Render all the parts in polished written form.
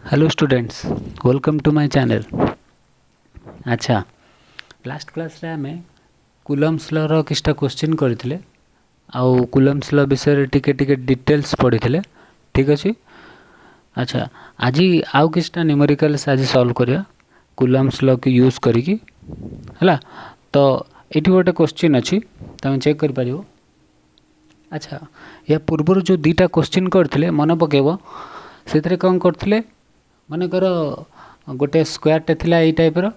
Hello students, welcome to my channel. अच्छा, last class रे आमे कुलम्स लॉ रो किछटा क्वेश्चन करथिले आउ कुलम्स लॉ विषय रे टिके टिके डिटेल्स पढ़िथिले। ठीक अछि। अच्छा, आजी आउ किछटा न्यूमेरिकल्स आज सॉल्व करिया कुलम्स लॉ के यूज करिकी। हला तो एठी गोटे क्वेश्चन अछि, तमे चेक कर परियो। अच्छा, या पूर्व जो दुटा क्वेश्चन करथिले मन पकेबो सेतरे कोन करथिले मन कर गोटे स्क्वायर थिला ए टाइप रो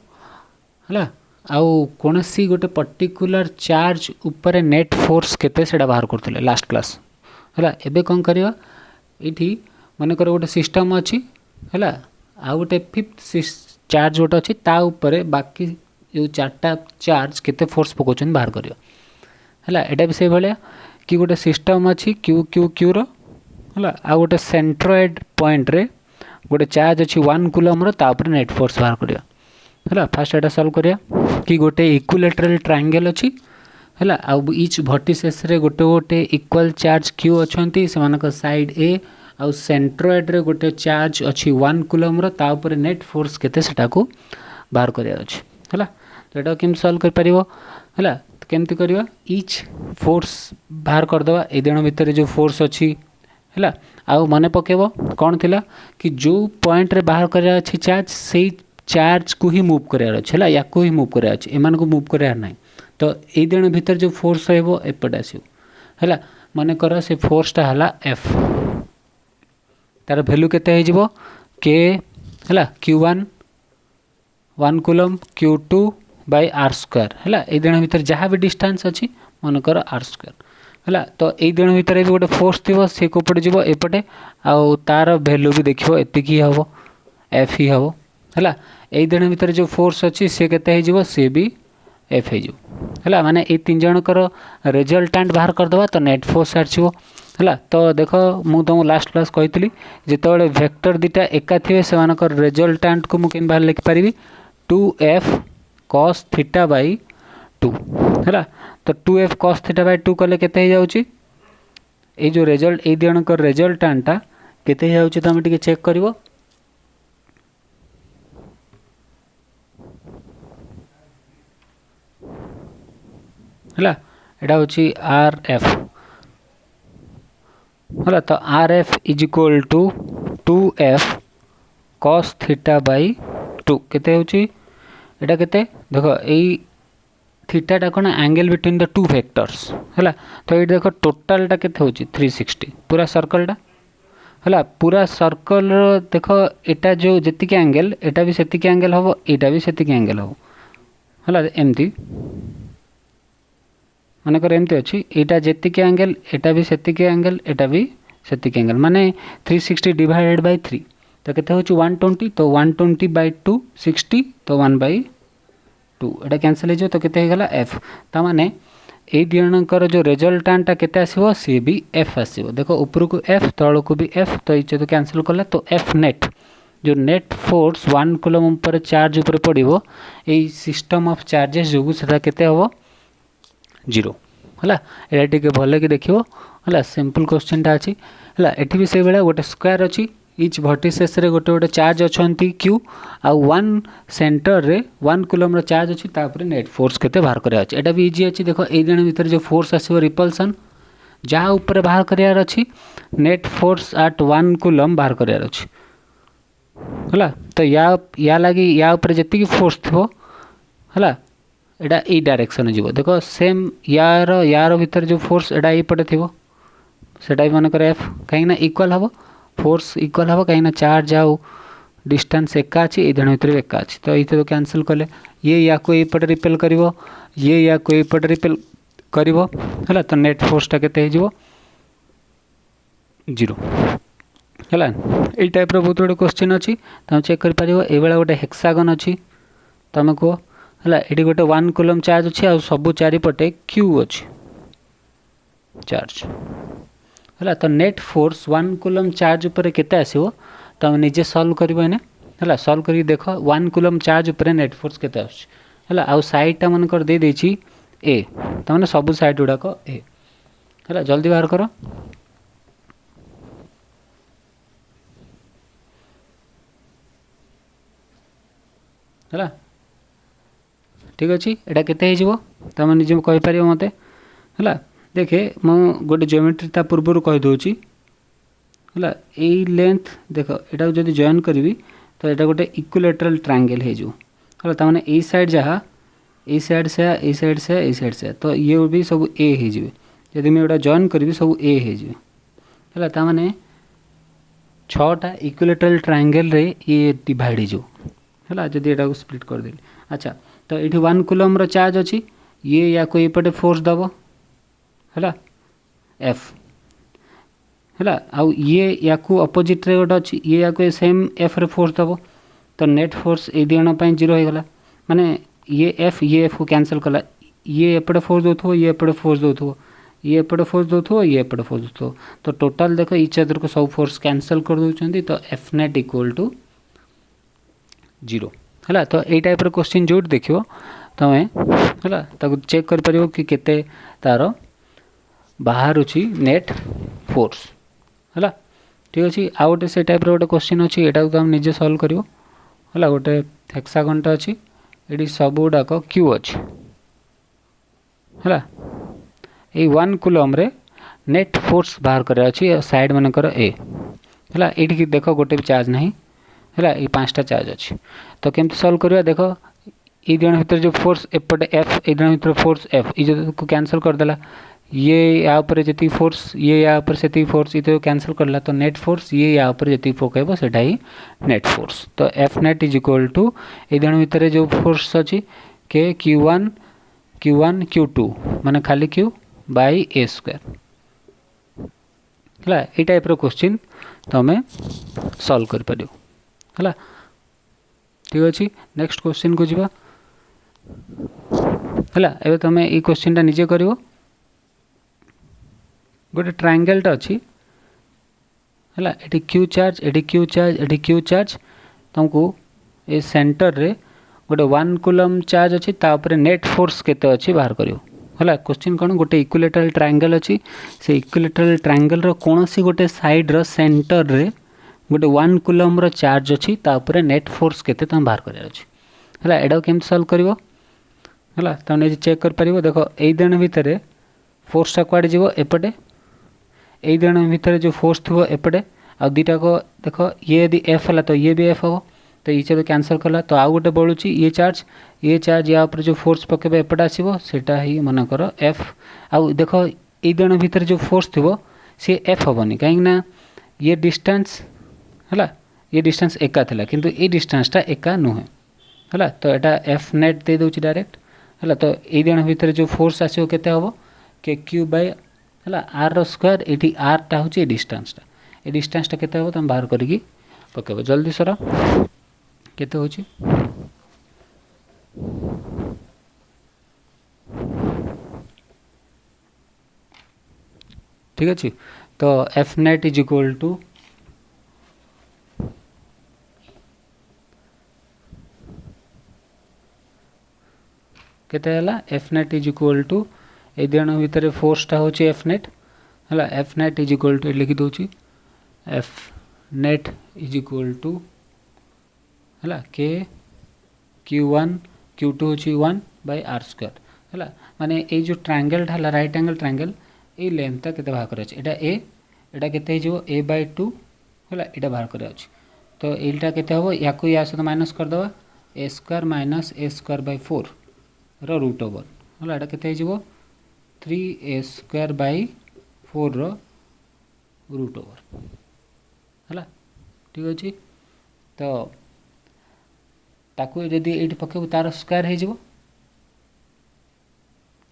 हला आउ कोनसी गोटे पर्टिकुलर चार्ज ऊपर नेट फोर्स केते सेडा बाहर करथिले लास्ट क्लास हला। एबे कोन करिवा एठी मन कर गोटे सिस्टम अछि हला आ गोटे फिफ्थ चार्ज गोटे अछि ता ऊपर बाकी जो चारटा चार्ज केते फोर्स पकोचन बाहर करियो हला। एटा भी से भलिया कि गोटे सिस्टम अछि क्यू क्यू क्यू रो हला आ गोटे सेंट्रोइड पॉइंट रे गोटे चार्ज अच्छी 1 कूलम रो तापर नेट फोर्स बाहर करिया हला। फास्ट एटा सॉल्व करिया कि गोटे इक्विलेटरल ट्रायंगल अछि हला आ ईच वर्टिसेस रे गोटे गोटे इक्वल चार्ज क्यू अछंती से मानक साइड ए आ सेंट्रोइड रे गोटे चार्ज अच्छी 1 कूलम रो ता ऊपर नेट फोर्स केते सेटा को बाहर करिया अछि हला। तो एटा केम सॉल्व कर परिबो हला। केमति करिवा ईच फोर्स बाहर कर दवा ए देण भीतर जो फोर्स अछि हला आउ मने पकेबो कोन थिला कि जो पॉइंट रे बाहर करिया अछि चार्ज सेही चार्ज को ही मूव करिया अछि हला या को ही मूव करिया अछि एमान को मूव करिया नै। तो ए देण भीतर जो फोर्स हेबो एपट आसीबो हला। मने कर से फोर्स ता हला एफ तार वैल्यू केते हे जिवो के हला q1 1 coulomb q2 bye r square हला। ए देण भीतर जहा भी डिस्टेंस अछि मन कर r स्क्वायर हला। तो ए देण भीतर भी गोटे फोर्स थिबो से को पड़ जिवो एपटे आउ तार वैल्यू भी देखिबो एतिकी हबो एफ ही हबो हला। ए देण भीतर जो फोर्स अछि से केते हे जिवो से भी एफ हे जिवो हला। माने ए तीन जण कर रिजल्टेंट बाहर कर दबा तो नेट फोर्स आछिवो हला। तो देखो मु तुम लास्ट क्लास कहितली जेतबेले वेक्टर दिटा एका थिबे से मानकर रिजल्टेंट को मु केन बाहर लिख परिबी 2f cos थीटा बाय 2 हला। तो 2f cos थीटा बाय 2 कले केते हे जाउची ए जो रिजल्ट ए जण कर रिजल्टेंट ता केते हे जाउची तमे टिके चेक करिवो हला। एटा होची rf हला। तो rf is equal to 2f cos theta by 2 केते होची एटा केते देखो ए थीटा टा कोन angle between the two vectors हला। तो ये देखो टोटल टा केते होची 360 पूरा सर्कल टा हला। पूरा सर्कल देखो एटा जो जति के एंगल एटा भी सेति के एंगल हबो एटा भी सेति के एंगल हबो हला। एमती माने कर एमती अछि एटा जति के एंगल एटा भी सेति के एंगल एटा भी सेति के एंगल माने 360 डिवाइडेड बाय 3 तो केते होची 120 तो 120 बाय 2 60 तो 1 बाय 2 एटा कैंसिल हे जो तो केते हे गला f ता माने ए दिनकर जो रिजल्टेंट केते आसीबो सी भी f आसीबो। देखो ऊपर को f तळ को भी f तो इचे तो कैंसिल करला तो f नेट जो नेट फोर्स 1 कूलम ऊपर चार्ज ऊपर पड़िबो ए सिस्टम ऑफ चार्जेस जोगु सेटा केते हबो 0 हला। एटा टिके भले कि देखिबो हला। सिंपल क्वेश्चन ता अछि हला। एठी भी से बेला गोटे स्क्वायर अछि ईच वर्टिसेस रे गोटे गोटे चार्ज अछंती q आ 1 सेंटर रे 1 कूलम रो चार्ज अछि ता ऊपर नेट फोर्स केते बाहर करिया अछि एटा भी इजी अछि। देखो ए जण भीतर जो फोर्स आसीबो रिपल्सन जहा ऊपर बाहर करिया अछि नेट फोर्स एट 1 कूलम बाहर करिया अछि हला। तो या लागी या ऊपर जति की फोर्स थो हला एटा ए डायरेक्शन जिवो देखो सेम यार भीतर जो फोर्स एटा ए पटे थिबो सेटा भी मन करे f काहे ना इक्वल हबो फोर्स इक्वल हबो काहे ना चार्ज आउ डिस्टेंस एका अछि ए जण भीतर एका अछि तो इते तो कैंसिल करले ये या को ए पटे रिपेल करिवो ये या को ए पटे रिपेल करिवो हला। तो नेट फोर्स ता केते हे जिवो 0 हला। ए टाइप रो बहुत बड़ क्वेश्चन अछि त चेक कर परिवो ए बेला गोटे हेक्सागन अछि तमे को हला। एडी गोटे 1 कूलम चार्ज अछि आ सब चारि पटे q अछि चार्ज हला। तो नेट फोर्स 1 कूलम चार्ज ऊपर केते आसीबो तमे निजे सॉल्व करिवो एने हला। सॉल्व करी देखो 1 कूलम चार्ज ऊपर नेट फोर्स केते आछि हला। आ साइड ता मन कर दे देछि a त माने सब साइड उडा को a हला। जल्दी बाहर करो है ठीक अच्छे एटा केते हो तुम निजे कहीपर मत है देखे मु गोटे जियोमेट्री ता पूर्व कही दूची है यही लेंथ देख यहाँ जब जॉइन करी तो यहाँ गोटे इक्विलेटरल ट्रायंगल हो ताने यही साइड जहाँ यही साइड से यही साइड से यही साइड से तो ये भी सब ए हो जब मुझे जॉइन करी सब ए हो ताने 6टा इक्विलेटरल ट्रायंगल रे ये डिवाइड है जब यहाँ को स्प्लिट कर देली। अच्छा तो ये 1 कूलम रो चार्ज अच्छी ये या को एपटे फोर्स दब है एफ है आउ ये या को अपोजिट रे गोटे अच्छी ये या को सेम एफ रे फोर्स दब तो नेट फोर्स ये दिजन 0 हो गला माने ये एफ को कैंसल कला ये एपटे फोर्स दो ये एपटे फोर्स दो ये एपटे फोर्स दो ये एपटे फोर्स दो तो टोटाल देख इच अदर को सब फोर्स कैंसल कर दौरान तो एफ नेट इक्वल टू 0 है तो यही टाइप क्वेश्चन जो देख तुम्हें है चेक कर कि केते तार बाहर नेट फोर्स है ठीक अच्छे आउ गोटे से टाइप गोटे क्वेश्चन अच्छी यहाँ तुम निजे सल्व कर गोटे हेक्सागन अच्छी ये सब गुड़ाक क्यू अच्छे है ये 1 कूलम रे नेट फोर्स बाहर करा अच्छी साइड मानकर ए है ये देख गोटे भी चार्ज नहीं है ये 5टा चार्ज अच्छी तो केमती सल्व करवा देख ये जन भर जो फोर्स एपटे एफ ये जन भर फोर्स एफ ये को कैंसल करदेला ये या ऊपर जी फोर्स ये या ऊपर से फोर्स ये कैंसल करला तो नेट फोर्स ये या ऊपर जी पकेब से ही नेट फोर्स तो F net is equal to ये जन भर जो फोर्स अच्छी के Q1 Q2 माने खाली Q बाई ए स्क्वायर है ये टाइप क्वेश्चन तुम्हें सॉल्व कर पारियो है ठीक अच्छे नेक्स्ट क्वेश्चन को जीवा है एबे तुम ये क्वेश्चन टा निजे कर गोटे ट्रायंगलटा अच्छी है ये क्यू चार्ज ये क्यू चार्ज ये क्यू चार्ज तुमको ये सेंटर रे गोटे 1 कूलम चार्ज अच्छी तापर नेट फोर्स केते अच्छी बाहर करियो है क्वेश्चन कौन गोटे इक्विलेटरल ट्रायंगल अच्छी से इक्विलेटरल ट्रायंगल रो कोनोसी गोटे साइड रो सेंटर रे गोटे 1 कूलम रो चार्ज अच्छी तापर नेट फोर्स केते तुम बाहर करार अच्छी है एटा केमती सॉल्व करिवो है तुम निजे चेक कर पारिबो देख एई दिन भितर फोर्सटा कुआडे जीवो एपटे एई दिन भितर जो फोर्स थो एपटे आ दुईटा को देख ये यदि एफ है तो ये भी एफ हम तो ये चलो कैंसल कला तो आउ गोटे बलुची ये चार्ज या ऊपर जो फोर्स पकेबे एपटे आसीबो सेटा ही मनकर एफ आउ देख एई दिन भितर जो फोर्स थो सी एफ हेनी कहीं ये डिस्टेंस है ये डिस्टेंस एका थिला किंतु ये डिस्टेंसटा एका नुहे है तो यहाँ एफ नेट दे दूँ डायरेक्ट है तो ये दिन भितर जो फोर्स आसो केते हम के क्यू बाय है आर रो स्क्वायर ये आर टा हूँ ये डिस्टेंसटा केते हम तुम बाहर करिकी पकेब जल्दी सर केते होची ठीक अच्छे तो F net is equal to केते हला F net is equal to ए दिन भितर फोर्सटा हूँ एफ नेट है F net is equal to लिखी दूची F net is equal to है के Q1 Q2 हूँ 1 बाय आर स्क्वायर है माने ये जो ट्रायंगल है राइट एंगल ट्रायंगल ये लेंथटा केते बाहर कर एटा एटा केते हो ए बाय 2 है एटा बाहर कर तो एटा केते हो या को या सहित माइनस कर दवा a square minus a square by 4 रो रूट ओवर है एटा केते हो 3a स्क्वायर बाय 4 रो रूट ओवर है ठीक अच्छे तो ताकू जदि ये पकेबू तार स्क्वायर हो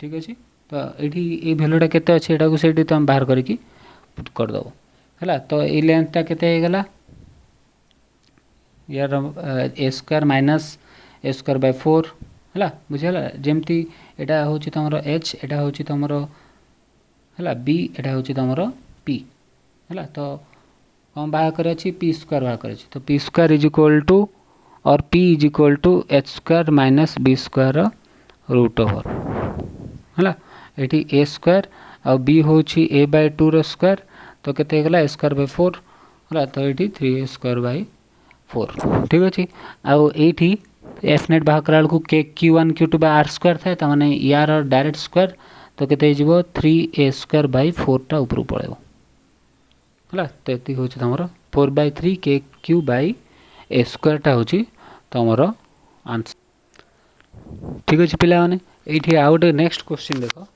ठीक अच्छे तो ये भैल्यूटा केते अच्छे एटा को सेठी तुम बाहर करके पुट करदेव है तो ये लेंथटा केते हो गला यार a square minus a square by 4 है बुझीगला जमती एटा हूँ तुम एच एटा हूँ तुम है बी एटा हूँ तुम पी है तो कौन बाहर कर पी स्क्वायर बाहर कर तो P square is equal to और P is equal to H square minus B square root over है ये ए स्क्वायर और बी हूँ ए बाय 2 रो स्क्वायर तो केते गला ए स्क्वायर बाय 4 है तो ये 3a स्क्वायर बाय 4 ठीक अच्छे आउ ये एफ नेट बाहर करा बेलू के Q one Q two by are square थाए ताने यार डायरेक्ट स्क्वायर तो केते हो 3a स्क्वायर बाय 4टा ऊपर पड़ेबो हला तो एति होची तमरो 4/3 के क्यू बाय ए स्क्वायर टा होची तमरो आंसर ठीक अछि पिला माने एठी आ गोटे नेक्स्ट क्वेश्चन देखो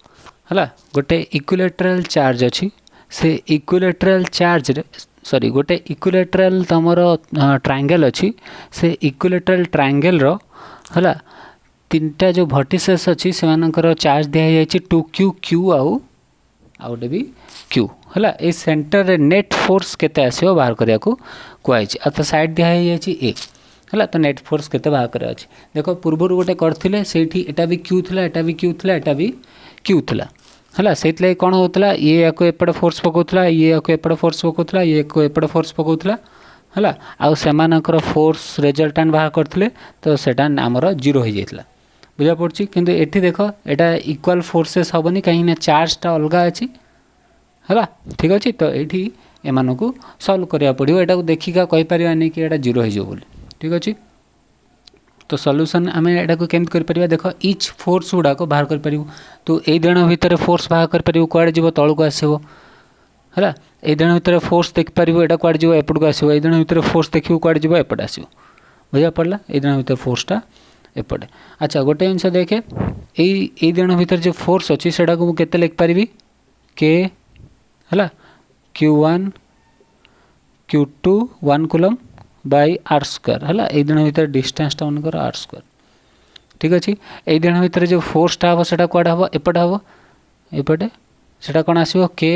हला गोटे इक्विलेटरल चार्ज अछि से इक्विलेटरल चार्ज रे सॉरी गोटे इक्विलेटरल तमरो ट्रायंगल अछि से इक्विलेटरल ट्रायंगल रो हला तीनटा जो वर्टिसेस अछि से मानकर चार्ज दिया जायछि 2q q आउ गोटे भी q हला ए सेंटर रे नेट फोर्स केते आसीओ बाहर करिया को कोआइछि अत साइड दिया जायछि a हला तो नेट फोर्स केते बाहर करे अछि देखो पूर्व गोटे करथिले सेठी एटा भी q थिला एटा भी q थिला एटा भी q थिला हला सेतले कोन होतला ये याको एपड फोर्स पकोतला ये याको एपड फोर्स पकोतला ये को एपड फोर्स पकोतला हला आ सेमानकर फोर्स रिजल्टेंट बाहर करथिले तो सेटा हमर 0 हो जायतला बुझा पड़छि किंतु एठी देखो एटा इक्वल फोर्सेस हबनी कहीं ना चार्ज टा अलगा अछि हला ठीक अछि तो एठी एमानको सॉल्व करिया पड़ियो एटा को देखिका कहि परियानी कि एटा 0 हो जो बोली ठीक अछि तो सॉल्यूशन आम एटा को केमत कर परिया देखो इच फोर्स गुडा को बाहर कर परियो तो ए जण भीतर फोर्स बाहर कर परियो कोआडे जीवो तळ को आसीबो हला ए जण भीतर फोर्स देख परियो एटा कोआडे जीवो एपड को आसीबो ए जण भीतर फोर्स देखियो कोआडे जीवो एपड आसीबो बुझा पड़ला ए जण भीतर फोर्स टा एपडे अच्छा गोटे जिनस देखे ए जण भीतर जो फोर्स अछि सेटा को केते लिख परिबी के हला q1 q2 1 coulomb bye are square हला ए दिन भीतर डिस्टेंस टा मन कर आर स्क्वायर ठीक अछि ए दिन भीतर जो फोर्स टा हबो सेटा कोड हबो एपड हबो एपडे सेटा कोन आसीबो के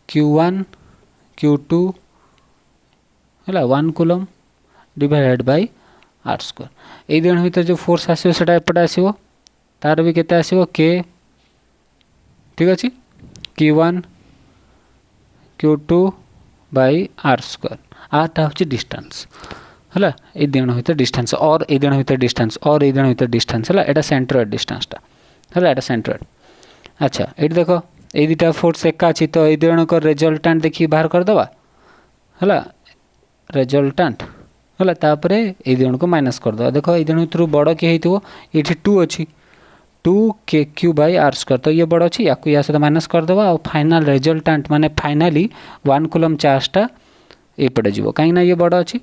q1 q2 हला 1 coulomb divided by are square ए दिन भीतर जो फोर्स आसीबो सेटा एपड आसीबो तार भी केते आसीबो के ठीक अछि q1 q2 by are square आटा होची डिस्टेंस हला ए दिन भीतर डिस्टेंस और ए दिन भीतर डिस्टेंस और ए दिन भीतर डिस्टेंस हला एटा सेंटर डिस्टेंस टा हला एटा सेंटर अच्छा एट देखो ए दिटा फोर्स एका अछि तो ए दिन को रिजल्टेंट देखि बाहर कर दबा हला रिजल्टेंट हला तापरे ए दिन को माइनस कर दबा देखो ए दिन भीतर बड़ के हेतिवो एठी 2 अछि 2 के क्यू बाय आर स्क्वायर तो ये बड़ अछि याकु या से माइनस कर दबा और फाइनल रिजल्टेंट माने फाइनली 1 कूलम चार्ज टा ए पड़े जीवो कहीं ना ये बड़ अछि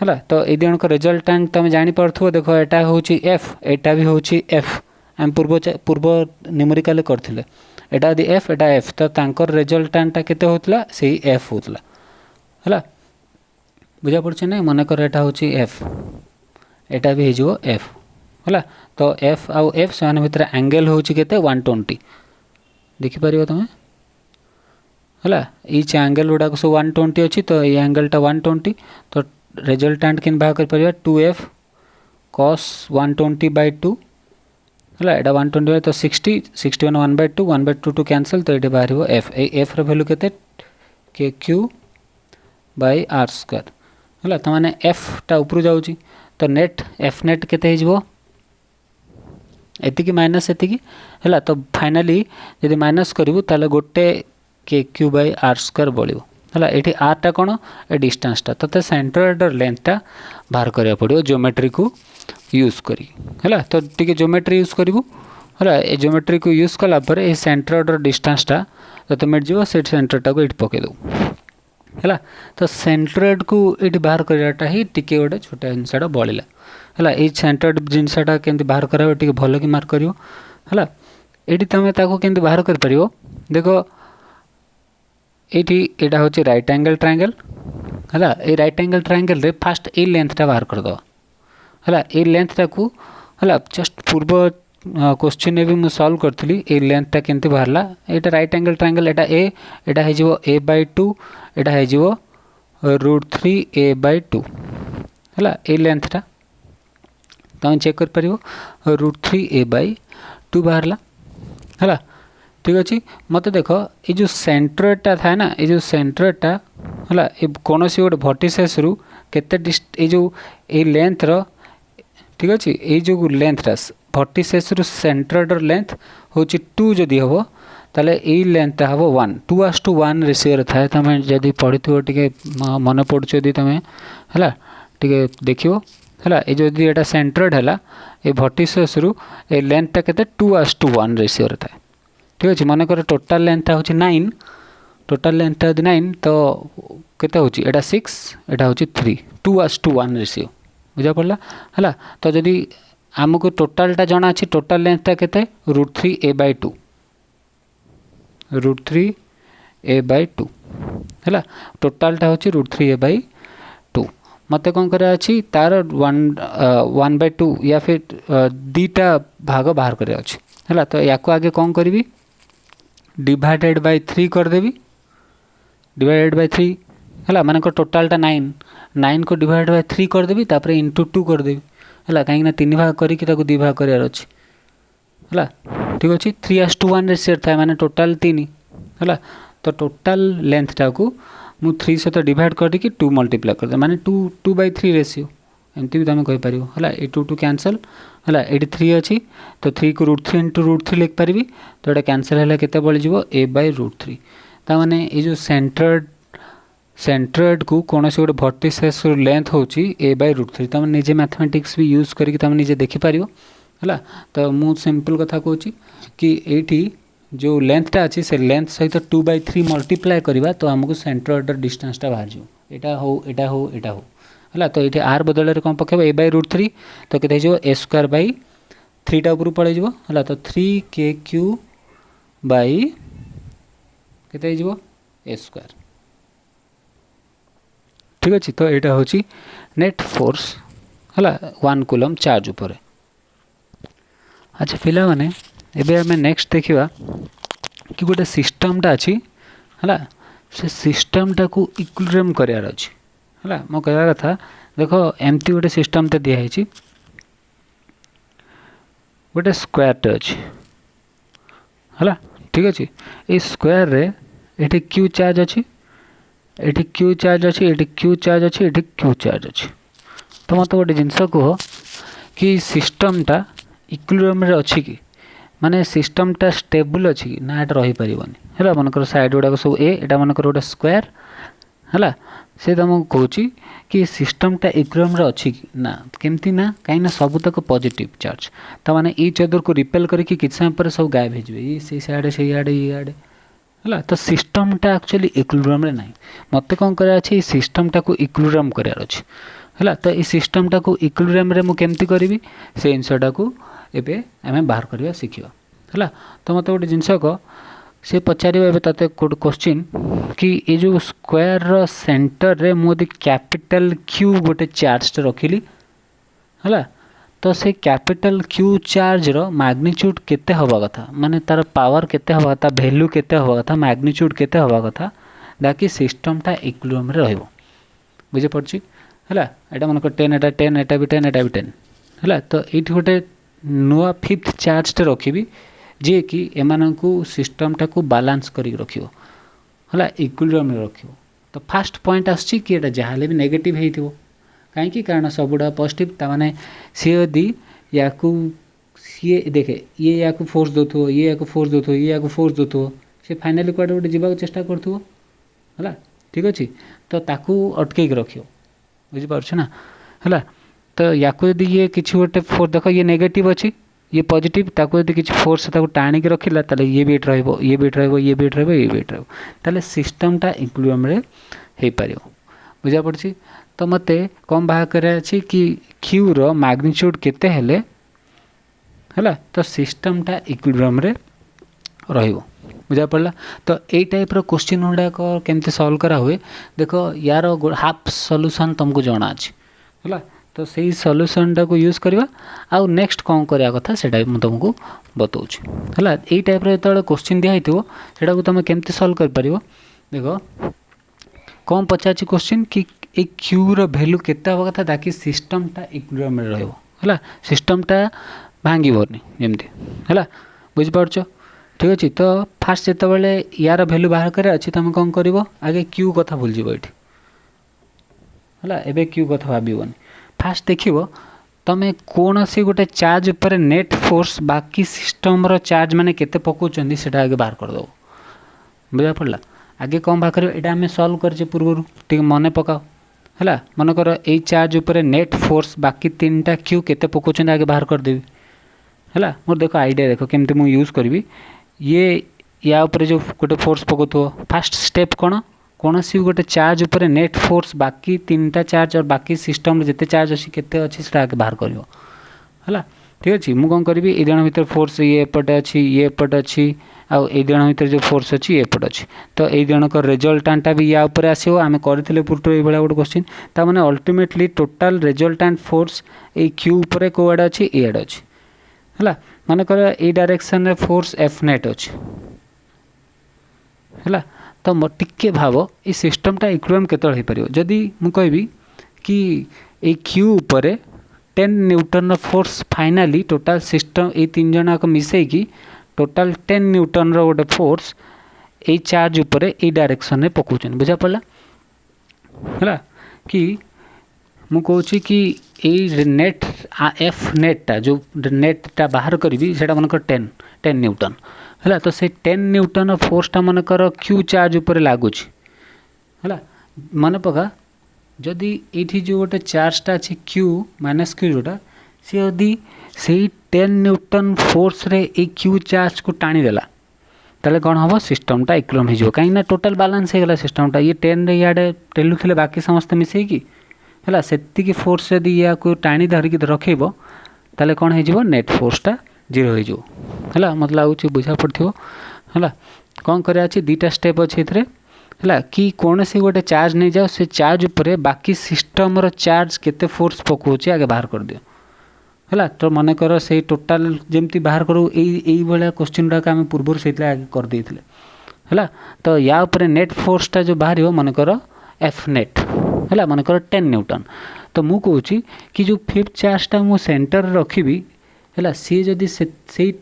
हला तो ए दिन को रिजल्टेंट तुम जानि परथो देखो एटा होची f एटा भी होची f हम पूर्व न्यूमेरिकल करथिले एटा दि f एटा f तो तांकर रिजल्टेंट ता केते होतला सेही f होतला हला बुझा पड़छ नै मन कर एटा होची f एटा भी हेजो f हला तो f आ f सान भीतर एंगल होची केते 120 देखि परियो तमे हला इच एंगल गुडा को 120 अछि तो ए एंगल टा 120 तो रिजल्टेंट किन बाहर कर परिया 2f cos 120/2 हला एटा 120 तो 60 61 1/2 1/2 टू कैंसिल तो एटे बाहर हो f ए f रो वैल्यू केते के q बाय r स्क्वायर हला त माने f टा ऊपर जाउची तो नेट f नेट केते हिजबो एति की माइनस एति की हला तो फाइनली यदि माइनस करिवो ताले गोटे के क्यू बाय आर स्क्वायर बोलिवो हला एठी आर टा कोन ए डिस्टेंस टा तते सेंटर लेंथ टा बाहर करिया पड़ियो ज्योमेट्री को यूज करी हला तो टिके ज्योमेट्री यूज करिवो हला ए ज्योमेट्री को यूज कला पर ए सेंटर डिस्टेंस टा तते मिट जिवो से सेंटर टा को इट पके दो हला तो सेंट्रोइड को इट बाहर करियाटा ही टिके गोटे छोटा जिनसटा बळिला हला ए सेंट्रोइड जिनसटा केंति बाहर कराबो टिके भलो कि मार्क करियो हला एटी तमे ताको केंति बाहर कर परियो देखो एटी एटा होची राइट एंगल ट्रायंगल हला ए राइट एंगल ट्रायंगल रे फर्स्ट ए लेंथ टा बाहर कर दो हला ए लेंथ टा को हला जस्ट पूर्व क्वेश्चन ने भी मु सॉल्व करथली ए लेंथ टा केंति बाहरला एटा राइट एंगल ट्रायंगल एटा हे जिवो a/2 एटा हे जिवो √3a/2 हला ए लेंथ टा तम चेक कर परिवो √3a/2 बाहरला हला ठीक अछि मते देखो ए जो सेंट्रोइड टा था ना ए जो सेंट्रोइड टा हला ए कोनोसी गोटे वर्टिसेस रु केते ए जो ए लेंथ रो ठीक अछि ए जो लेंथ रा वर्टिसेस रु सेंट्रोइड रो लेंथ होची 2 जदी हबो ताले ए लेंथ हबो 1 2:1 रेशियो रे थाए तमे जदी पढिथिबो टिके मन पडछ जदी तमे हला टिके देखियो है ये जो ये सेंटर्ड है ये भर्टिसेस रु ए लेंथटा के 2:1 रेशियो रे थाए ठीक अच्छे मन कर टोटाल लेंथटा हूँ 9 टोटाल लेंथटा यदि 9 तो केते हूँ एटा 6 एटा हूँ 3 2:1 रेशियो बुझा पड़ा है तो जदि आमको टोटालटा जना अच्छी टोटाल लेंथटा केते √3a/2 √3a/2 है टोटालटा हूँ √3a/2 मत कौन करा अच्छी तार 1/2 या फिर दीटा भाग बाहर कर है तो या आगे कौन करी डिवाइडेड बाय 3 करदेवी डिवाइडेड बाय 3 है मान टोटालटा 9 को डिवाइड बाय 3 करदेवी तापर इंटू 2 करदेवी है कहीं 3 भाग करके 2 भाग करार अच्छे है ठीक अच्छे 3:1 रेशियो था माने टोटाल 3 है तो टोटाल लेंथटा को मु 3 सहित डिवाइड करके 2 मल्टीप्लाई करदे माने 2/3 रेशियो एमती भी तुम कहीपर है ये 2 कैंसल है ये 3 अच्छी तो 3 को √3 इंटू √3 लिख पारि तो ये कैंसल है के बड़ीज a/√3 ताने ये जो सेंट्रोइड को कौन से गोटे भर्टिसेस लेंथ हूँ a/√3 तुम निजे मैथमेटिक्स भी यूज करके तुम निजे देखिपर है तो मु सिंपल कथा कहूँ कि ये जो लेंथटा अच्छी से लेंथ सहित 2/3 मल्टीप्लाई करवा तो आमको सेंट्रोइडर डिस्टेंसटा बाहर जाओ एटा हो है तो ये आर बदल में कौन पकेब a/√3 तो के a/3 ऊपर पड़े है तो 3kq के a²। ठीक अच्छे तो यहाँ हूँ नेट फोर्स है 1 कूलम चार्ज उपर। अच्छा पिला माने एबे हमें नेक्स्ट देखा कि गोटे सिस्टमटा अच्छी है से सिस्टमटा को इक्विलिब्रियम करार अच्छी है मो कहवा कथा देख एमती गोटे सिस्टमटा दिखाई गोटे स्क्वायरटे अच्छी है ठीक अच्छे ये स्क्वायर रे ये क्यू चार्ज अच्छी ये क्यू चार्ज अच्छी ये क्यू चार्ज अच्छी ये क्यू चार्ज अच्छी तो मत गोटे जिनस कह कि सिस्टमटा इक्विलिब्रियम रे अच्छी कि माने सिस्टमटा स्टेबल अच्छी कि ना रही पारिबनी है मनकर साइड गुड़ाक सब एटा मनकर गोटे स्क्वायर है से तुमको कहूँ कि सिस्टमटा इक्विलिब्रियम रे अच्छी कि ना केमती ना कहीं सबतक पॉजिटिव चार्ज तो माने ईच अदर को रिपेल करके किछ समय पर सब गायब हो से आड़े से आड़े ये आड़े है तो सिस्टमटा एक्चुअली इक्विलिब्रियम रे नहीं मत कौन करार अच्छे सिस्टमटा को इक्विलिब्रियम करार अच्छे है तो ये सिस्टमटा को इक्विलिब्रियम रे मुझे करी से जिनसटा को एबे आम बाहर करवा शिखा है तो मत गोटे जिनस कह सी पचार ते क्वेश्चन कि ये जो स्क्वायर सेंटर रे मुझे कैपिटल क्यू गोटे चार्ज रखिली है तो से कैपिटल क्यू चार्ज रो मैग्नीट्यूड केते हवा कथा माने तार पावर केते हवा कथा वैल्यू केते हवा कथा मैग्नीट्यूड केते हवा कथा ताकि सिस्टमटा इक्विलिब्रियम रे रहइबो बुझे पड़छि है एटा मन 10 एटा 10 एटा भी 10 एटा भी 10 है तो ये गोटे नुआ फिफ्थ चार्जटे रखी जे कि एमानंकु सिस्टमटा को बालांस करी रखियो है इक्विलिब्रियम रे रखियो तो फास्ट पॉइंट आछि कि एटा जहाले भी नेगेटिव हेइथिबो कहीं कारण सबुड़ा पॉजिटिव ताने सी यदि या सी देखे ये या फोर्स दो ये या फोर्स दो ये या फोर्स दो सी फाइनाली कड़े गोटे जीवा चेष्टा करूँ है ठीक अच्छे तो ताकू अटकई रखियो बुझीपार ना है तो या यदि ये किसी गोटे फोर्स देख ये नेगेटिव अच्छी ये पॉजिटिव ताकू यदि किसी फोर्स टाणिक रखिला ताले ये भी रहिबो ये भी रहिबो ये भी रहिबो ये भी रहिबो ताले सिस्टमटा इक्विलिब्रियम रे हे पारियो बुझा पड़छि तो मते कम बाहर करे अछि कि क्यू रो मैग्नीट्यूड केते हेले है तो सिस्टमटा इक्विलिब्रियम रे रहिबो बुझा पड़ला तो ए टाइप रो क्वेश्चन गुड़ाक केमती सॉल्व करा हुए देखो यार हाफ सॉल्यूशन तुमको जना अछि है तो सही सॉल्यूशनटा को यूज करवा आउ नेक्स्ट कौन करिया कथा सेटा मु तुमको बताउछि है ए टाइप रो जेतले क्वेश्चन दिया हितो सेटा को तुम केमती सॉल्व कर परिबो देखो कौन पचाछि क्वेश्चन कि ए क्यू रो वैल्यू केते हवा कथा ताकि सिस्टमटा इक्विलिब्रियम रे रहइबो है सिस्टमटा भांगिबोनी जेमती है बुझि पारछो ठीक अच्छे तो फास्ट जिते यार वैल्यू बाहर करे अच्छी तुम कौन कर आगे क्यू कथा भूल जाव है एबे क्यू कथा भावन फास्ट देख तुम कौन सी गोटे चार्ज उपर नेट फोर्स बाकी सिस्टम रो चार्ज माने केते पकाउछन सेटा आगे बाहर कर दो बुझा पड़ला आगे कौन बाहर कर एटा हमें सॉल्व करजे पूर्व ठीक मन पकाओ है मनकर यही चार्ज उपर नेट फोर्स बाकी 3टा क्यू केते पकाउछन आगे बाहर कर देबी है मोर देख आइडिया देख केमती मु यूज करी ये या ऊपर जो गोटे फोर्स पकाउथो फास्ट स्टेप कौन कौन सी गोटे चार्ज उपर नेट फोर्स बाकी 3टा चार्ज और बाकी सिस्टम जिते चार्ज अच्छी केते अच्छी से आगे बाहर कर है ठीक अच्छे मुझे कौन करी ये जन भर फोर्स ये एपटे अच्छी ये एपटे अच्छी आउ ये जन भर जो फोर्स अच्छी ये एपटे अच्छी तो ये जनक रिजल्टांटा भी या ऊपर आसो आम करते पूर्व ये गोटे क्वेश्चन ताने अल्टीमेटली टोटाल रिजल्टांट फोर्स ये क्यू उपर कौआड़े अच्छी एआड़े अच्छी है मानकर ये डायरेक्शन रे फोर्स एफ नेट अच्छी है तो टिके भाव ये सिस्टमटा इक्विलिब्रियम केतବେଳେ ହେଇପାରିବ जदि मु कहबी कि ये क्यू उपर 10 Newton force finally total system ये 3 जन मिसेकी टोटाल 10 न्यूटन गोटे फोर्स ये चार्ज उपर ये डायरेक्शन रे पकाउछन बुझा पड़ला है कि मु कहूँ कि ये नेट एफ नेटा जो नेटा बाहर करी से मनकर 10 न्यूटन है तो से 10 न्यूटन फोर्सटा मनकर क्यू चार्ज उपर लगुच है मन पका जदि ये जो गोटे चार्जटा अच्छे क्यू माइनस क्यू जोटा सी यदि से 10 न्यूटन फोर्स रे ए क्यू चार्ज को टाणी देला ताले कौन हम सिस्टमटा इक्विलिब्रियम हो कहीं टोटाल बैलेंस हो गला सिस्टमटा ये 10 रे इे टेलुले बाकी समस्त मिसेकी है से फोर्स यदि या को टाणी धरिकी रखेब ताले कौन हो नेट फोर्सटा 0 हो है मत लगुच बुझा पड़ो है कौन करा दीटा स्टेप अच्छे है कि कौन सी गोटे चार्ज नहीं जाओ से चार्ज उपर बाकी सिस्टम रो चार्ज केते फोर्स पकाउचे आगे बाहर कर दियो है तो मन कर से टोटाल जमती बाहर करूँ यही भाया क्वेश्चन गुड़ाक आम पूर्व से आगे कर देते है तो या ऊपर नेट फोर्सटा जो बाहर मन कर एफ नेट है मन कर 10 न्यूटन तो मु कहूँ कि जो फिफ्थ चार्जटा मु सेंटर रखी है सी जदि से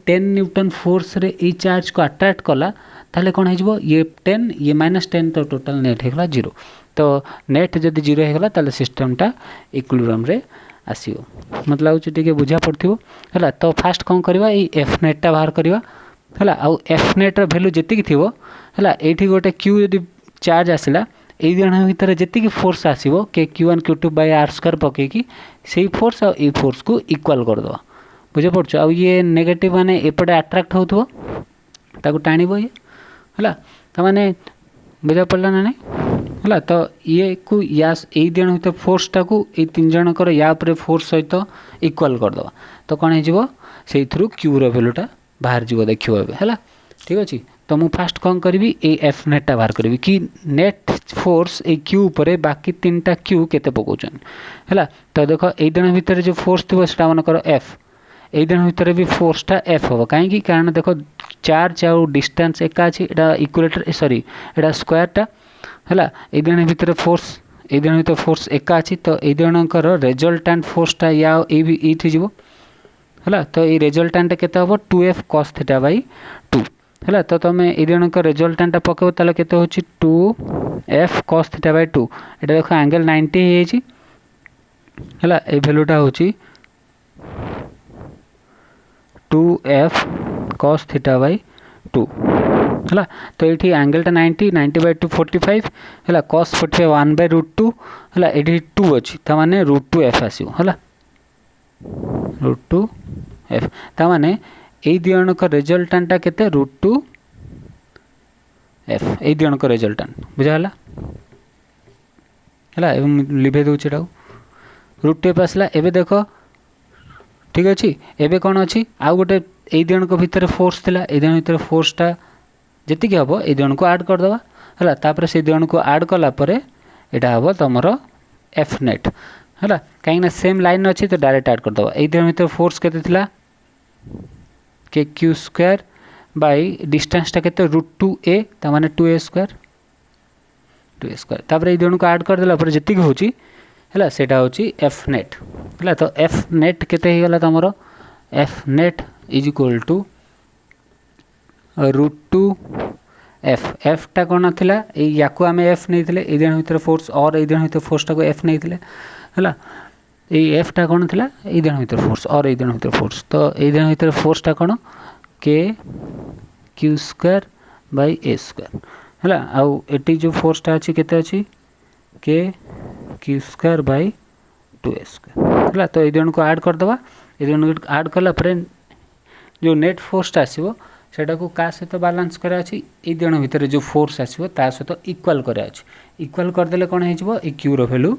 10 न्यूटन फोर्स रे ये चार्ज को अट्राक्ट कला ताले कौन हो ये 10 ये -10 तो टोटाल नेट होगा 0 तो नेट जदि 0 होगा ताले सिस्टमटा इक्विलिब्रियम रे आसीओ मत लगुच टे बुझा पड़ो है तो फास्ट कौन करवा ये एफ नेटा बाहर करवा है आउ एफ नेट रो वैल्यू जी थी है ये गोटे क्यू यदि चार्ज आसला ये जन भितर जी फोर्स आसो के Q1 Q2 by are square पकईकि से फोर्स आ फोर्स को इक्वाल करदे बुझे पड़छ आ ये नेगेटिव माने एपटे अट्राक्ट होथबो ताको टाणीबो ये है तो मैंने बुझा पड़ा ना नहीं है तो ये को या यही जन भर फोर्सटा को ये 3 जनकर या फोर्स सहित इक्वाल करदे तो कौन हो क्यू रो वैल्यूटा बाहर जीव देखिए है ठीक अच्छे तो मुझे फास्ट कौन करी ए एफ नेटा बाहर करी कि नेट फोर्स ए क्यू पर बाकी 3टा क्यू केते पकाउछन है तो देख ये जन भर जो फोर्स थी से मनकर एफ ये जन भर भी फोर्सटा एफ हम कहीं कारण देख चार्ज आउ डिस्टेंस एका अच्छी इक्वलेटर सॉरी एटा स्क्वायरटा है ये जन भर फोर्स ये जन भर फोर्स एका अच्छी तो ये जनकर रिजल्टांट फोर्सटा या ये जीव है तो ये रिजल्टांट केते हम 2f cos थीटा बाई 2 है तो तुम ये जनक रिजल्टांटा पकेब ताले केते होची 2f cos थीटा बाई 2 एटा देख एंगल 90 है ये वैल्यूटा होची 2f cos थीटा बाई 2 है तो ये एंगलटा 90 बाई 2 45 है cos 45 1 बाई √2 है ये 2 अच्छी ताने √2f आसो है √2f ताने ये दिजणक रिजल्टांटा केते √2f ये दिजणक रिजल्टांट बुझाला है लिभे दूचे √2f आसला एबे देख ठीक अच्छे एबे कौन अच्छी आउ गोटे ये दिजणक भितर फोर्स थिला ये दिजण भितर फोर्सटा जी हम ये दिजण को आड करदे है तापर से दिजण को आड कला परे एटा हम तुमर एफ नेट है कहीं सेम लाइन अच्छी तो डायरेक्ट आड करदे ये दिजण भितर फोर्स केते थिला के क्यू स्क्वायर बाय डिस्टेंसटा केते √2a ताने 2a स्क्वायर तापर ये दिजण को आड करदेला पर जी होची है सेटा होची एफ नेट है तो एफ नेट केते हो गला तुमर F net is equal to √2f एफटा कौन थिला या को आम एफ नहीं थे ये जन भर फोर्स और ये जन भर फोर्सटा को एफ नहीं थे है ये एफटा कौन थिला ये जन भर फोर्स और ये जन भर फोर्स तो ये जन भर फोर्सटा कौन के Q square by A square है आउ एटी जो फोर्सटा अच्छी केते अच्छी के Q square by 2a square है। तो ये दिजन को ऐड करदे ये दिजन को ऐड कला जो नेट फोर्स आसो सेटा को क्या सहित बालांस करा अच्छी ये दिजन भितर जो फोर्स आसो ता सहित इक्वाल करा इक्वाल करदे कौन हो क्यू रो वैल्यू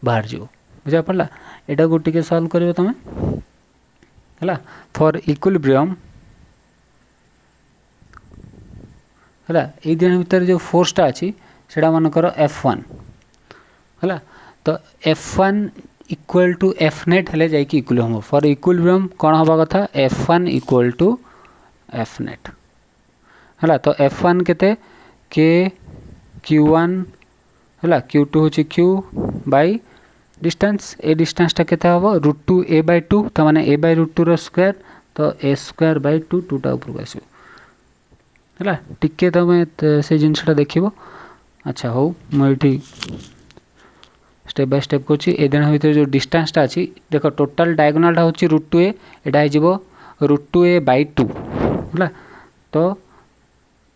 बाहर जाव बुझा पड़ा। यहाँ को टिके सॉल्व कर तुम है फॉर इक्विलिब्रियम है ये दिन भितर जो फोर्सटा अच्छी से मनकर F1 है। तो F1 equal to F net हेले जाइए इक्विलिब्रियम हो। फॉर इक्विलिब्रियम कौन हवा कथा F1 equal to F net है। तो F1 केते के Q1 है Q2 हूँ Q बाई डिस्टेंस ए डिस्टेंसटा केते हबो √2a/2 तो माने a/√2 रो स्क्वायर तो a स्क्वायर बाई 2 2टा ऊपर आसो है। टिके तुम से जिनसा देखो अच्छा हो मुझे स्टेप बाय स्टेप कौची ए दिन भर जो डिस्टेंसटा अच्छी देख टोटाल डायगोनालटा हूँ √2a यहाँ √2a/2 है। तो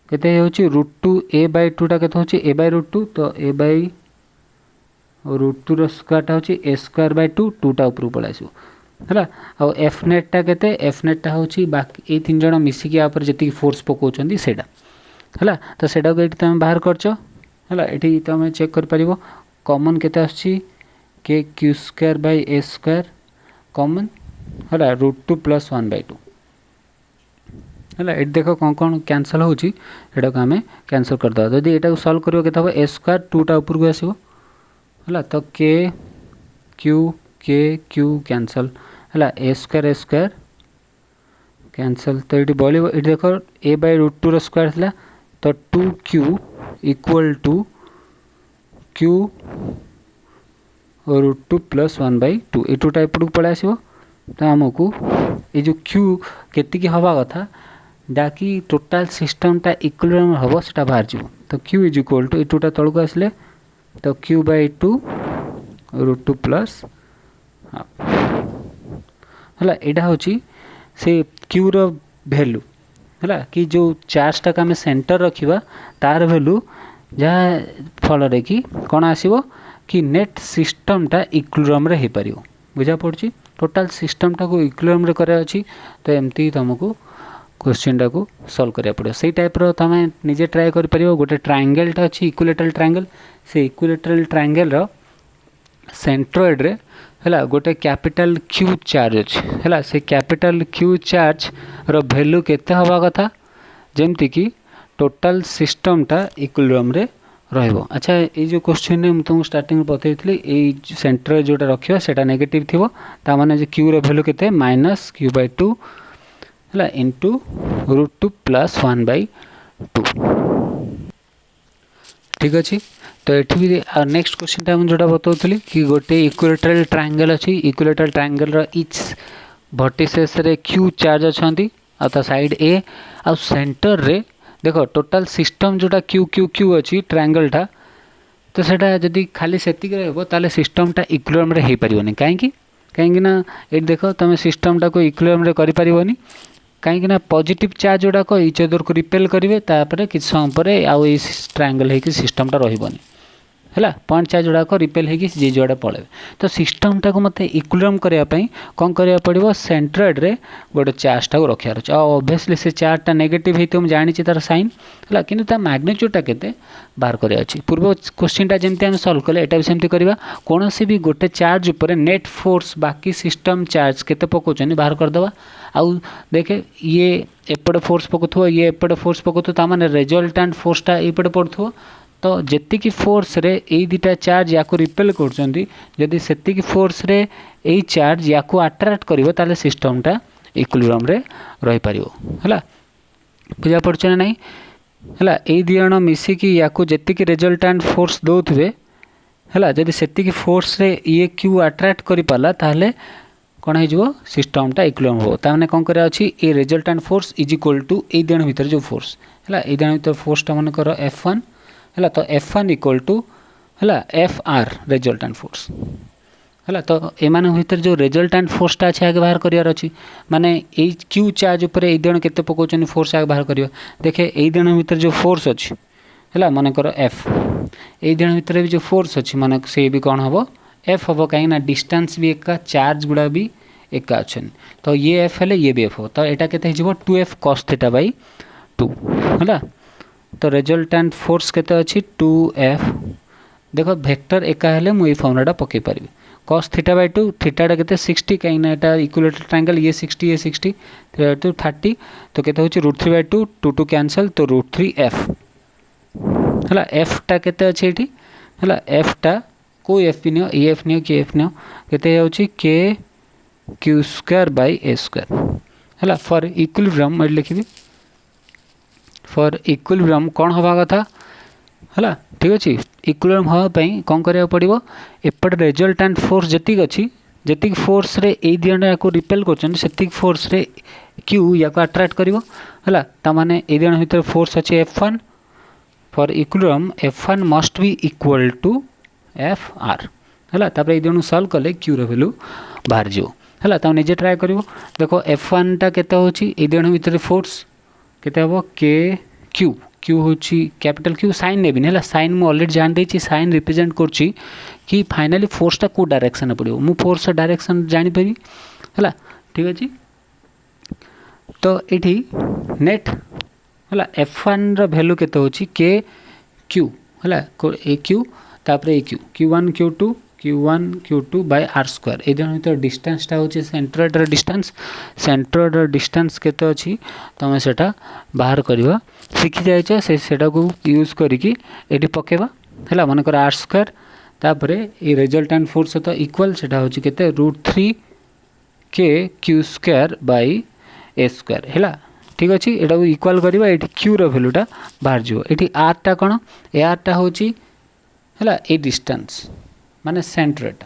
केते होची √2a/2 टा केते होची a/√2 तो a/√2 रो स्क्वायरटा होची a स्क्वायर बाई 2 2टा ऊपर पड़ा आसो है। आ एफ नेटा केते एफ नेटा होची बाकी ए तीन जण मिसिकी या पर जति फोर्स पकाउछंदी सेडा है। तो सेडा को एठी तुम बाहर करछ है। एठी तुम चेक कर परिबो कॉमन केते आछि के Q square by A square common है √2 + 1/2 है। ये देख कौन कौन कैंसल होची एटा को हमें कैंसल कर दो। यदि एटा को सॉल्व करियो केते हो a स्क्वायर 2टा ऊपर को आसीबो है। तो के क्यू कैंसल है a स्क्वायर कैंसल तो ये बोलो ये देख a/√2 रो स्क्वायर था तो 2q इक्वल टू q √2 + 1/2 ये 2टा एपट को पड़ा आसो। तो आमको ये जो q केतिकी हवा कथा डाकी टोटाल सिस्टमटा इक्विलिब्रियम हम सेटा बाहर जीव। तो q इज इक्वल टू ये 2टा तलक आसले तो q/2 √2 प्लस है। यहाँ हूँ से क्यू रो वैल्यू है कि जो चार्जटा को आम सेंटर रखा तार वैल्यू जहाँ फल कि कौन आसो कि नेट सिस्टमटा इक्विलिब्रियम रे हो पार बुझा पड़ी टोटाल सिस्टमटा को इक्विलिब्रियम रे करा अछि। तो एमती तुमको क्वेश्चनटा को सॉल्व करा पड़ो से टाइप रो तुम निजे ट्राए कर परियो। गोटे ट्रायंगलटा अच्छी इक्विलेटरल ट्रायंगल से इक्विलेटरल ट्रायंगल रो सेंट्रोइड रे है गोटे कैपिटल क्यू चार्ज अच्छे है। से कैपिटल क्यू चार्ज रो वैल्यू केते हवा कथा जेमती कि टोटाल सिस्टमटा इक्विलिब्रियम रे रहइबो। अच्छा ये जो क्वेश्चन ने तुमको स्टार्टिंग में बतैथली ये सेंटर जोटा रखियो सेटा नेगेटिव थिबो ता माने जे क्यू रो वैल्यू केते -q/2 है इंटू √2 + 1/2 ठीक अच्छे। तो ये भी नेक्स्ट क्वेश्चन टाइम जोटा बताऊली कि गोटे इक्विलेटरल ट्रायंगल अच्छी इक्विलेटरल ट्रायंगल इच वर्टिसेस रे क्यू चार्ज अच्छा साइड ए आ सेंटर रे देखो टोटाल सिस्टम जोटा क्यू क्यू क्यू अच्छी ट्रायंगलटा तो सेटा जदि खाली सेतिक रहबो ताले सिस्टमटा इक्विलिब्रियम रे हे परिबोनी कहीं ना ये देख तुम सिस्टमटा को इक्विलिब्रियम रे करि परिबोनी कहीं पॉजिटिव चार्ज जोड़ाक इच अदर को रिपेल करेंगे कि समय पर आउ ट्रायंगल होगी सिस्टमटा रही है पॉइंट चार्ज जोड़ाक रिपेल होगी जी जुआड़े पड़े। तो सिस्टमटा को मत इक्विलिब्रियम करने कौन करा पड़ो सेंट्रोइड रे गोटे चार्जटा को रखार अच्छे ऑब्वियसली से चार्जटा नेगेटिव होती मुझे जानी तार साइन है कि मैग्नीट्यूडटा केते बाहर करा अच्छी। पूर्व क्वेश्चनटा जमी आम सल्व कले एटा भी सेमती करवा कौन भी गोटे चार्ज उपर नेट फोर्स बाकी सिस्टम चार्ज केते पकाउछन बाहर करदे आउ देखे ये एपटे फोर्स पकाउथो ये एपटे फोर्स पकाउथो ता माने रिजल्टेंट फोर्सटा एपटे पड़थो तो जेतिकी फोर्स रे ए दुटा चार्ज या को रिपेल करछंती जदि सेतिकी फोर्स रे ए चार्ज या को अट्रैक्ट करिवो ताले सिस्टमटा इक्विलिब्रियम रे रही पारिवो हला बुझा पड़छ ना नहीं हला ए दियण मिसिकी या को जेतिकी रिजल्टेंट फोर्स दोथबे हला जदि सेतिकी फोर्स रे ये क्यू अट्रैक्ट करि पाला ताले कौन हो सिस्टमटा इक्विलिब्रियम हो ताने कौन करा अछि ए resultant force is equal to ए दियण भीतर जो फोर्स हला ए दियण भीतर फोर्सटा मन कर F1 है तो F1 इक्वल टू है FR रिजल्टेंट फोर्स है। तो एमान भीतर जो रिजल्टेंट फोर्सटा अच्छे आगे बाहर करार अच्छी माने ए क्यू चार्ज उपर ए दिण केते पकाउछन फोर्स आगे बाहर करियो देखे ए दिण भीतर जो फोर्स अच्छी है मनकर एफ ये दिन भितर भी जो फोर्स अच्छी मन से भी कौन हम एफ हम कहीं डिस्टेंस भी एका चार्ज गुड़ा भी एका अच्छा तो ये एफ है ये भी एफ हो तो यहाँ के 2f cos थीटा बाई 2 है तो रिजल्टेंट फोर्स केते अच्छी 2f देखो वेक्टर एका हेले मु ये फॉर्मूलाटा पकई पारि cos थीटा बाई 2 थीटाटा केते 60 कहीं एटा इक्विलेटरल ट्रायंगल ये 60 ये 60 30 तो केते होची √3/2 2 कैंसल तो √3f है एफ टा केते अच्छी एठी है एफ टा को एफ भी नियो ए एफ नियो के एफ नियो केते होची के Q square by A square है फॉर इक्विलिब्रियम मैं लिखी फॉर इक्विलिब्रियम कौन हवा कथा है ठीक अच्छे इक्विलिब्रियम हाँपाई कौन करा पड़ो एपटे रिजल्टेंट फोर्स जी अच्छी जी फोर्स रे ए दिना या रिपेल कर फोर्स रे क्यू या अट्राक्ट कर माने ए दिन भितर फोर्स अच्छे F1 for equilibrium F1 must be equal to FR है ये दिन सॉल्व कले क्यू रो वैल्यू बाहर जाओ है तो निजे ट्राए कर देखो F1 टा केते होची ए दिन भितर फोर्स केते हबो के क्यू क्यू होची कैपिटल क्यू साइन नेबिन है साइन मु ऑलरेडी जान देछि साइन रिप्रेजेंट करछि कि फाइनली फोर्स टा को डायरेक्शन पड़ो मु फोर्स डायरेक्शन जानि पारि है ठीक अछि तो एठी नेट है F1 रो वैल्यू केते होची के क्यू है ए क्यू तापर ए Q Q1 Q2 Q1 Q2 by are square ए दिन भीतर डिस्टेंसटा होची सेंट्रोइडर डिस्टेंस केते अछि तमे सेटा बाहर करबा सीखि जायछ सेटा को यूज करिकि एटी पकेबा हैला मन कर आर स्क्वायर तापर ए रिजल्टेंट फोर्स तो इक्वल सेटा होची केते √3 के Q square by A square हैला ठीक अछि एटा को इक्वल करबा एटी क्यू रो वैल्यूटा बाहर जिवो एटी आर टा कोन ए आर टा होची हैला ए डिस्टेंस माने सेंट्रोइड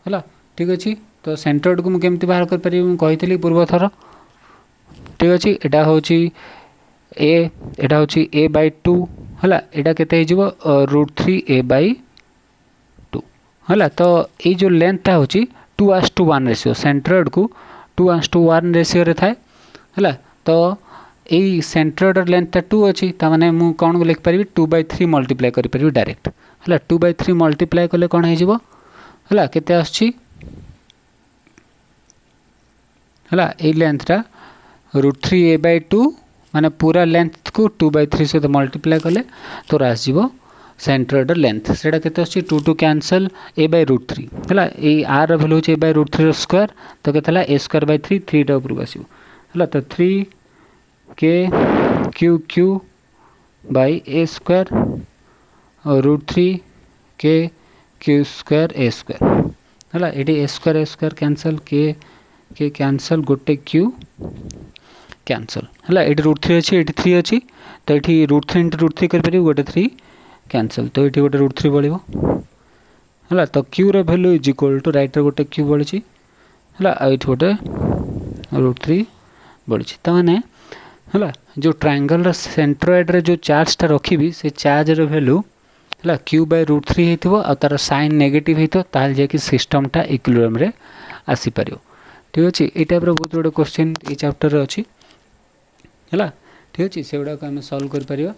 है ठीक अच्छे तो सेंट्रोइड को मुझे बाहर कर पारि कही पूर्व थर ठीक अच्छे एटा हूँ एटा हूँ ए बाई 2 है यहाँ के √3a/2 है तो ये जो लेंथटा हूँ 2:1 रेशियो सेंट्रोइड को 2:1 रेशियो रे थाए है तो यही सेंट्रोइडर लेंथटा 2 अच्छी ताने मुझे कौन लिख पारि 2/3 मल्टीप्लाई कर पारि डायरेक्ट है 2/3 मल्टीप्लाई कले कौन हो है केते आछी है लेंथटा √3a/2 माने पूरा लेंथ को 2/3 सहित मल्टीप्लाई कले तो आसो सेंट्रोइडर लेंथ से केते 2 कैंसल a/√3 है ये आर वैल्यू होची a/√3 स्क्वायर तो केते a²/3 3 टा ऊपर आसीबो है तो 3 के Q Q by A square √3 के क्यू स्क्वायर ए स्क्वायर है ये ए स्क्वायर कैंसल के कैंसल गोटे क्यू कैंसल है ये √3 अच्छी ये 3 अच्छी तो ये √3 × √3 कर गोटे 3 कैंसल तो ये गोटे √3 बढ़ो है तो क्यू रो value is equal to right गोटे क्यू बढ़ी है ये गोटे √3 बढ़ी तो मैंने है जो ट्रायंगल सेंट्रोइड रे जो चार्जटा रखी से चार्ज रो वैल्यू है q/√3 हो तार साइन नेगेटिव होता ताल जाकि सिस्टमटा इक्विलिब्रियम रे आसी पारियो ठीक अच्छे ये टाइप बहुत गुड क्वेश्चन ये चैप्टर अच्छी है ठीक अच्छे से गुड़ा आम सॉल्व कर पारियो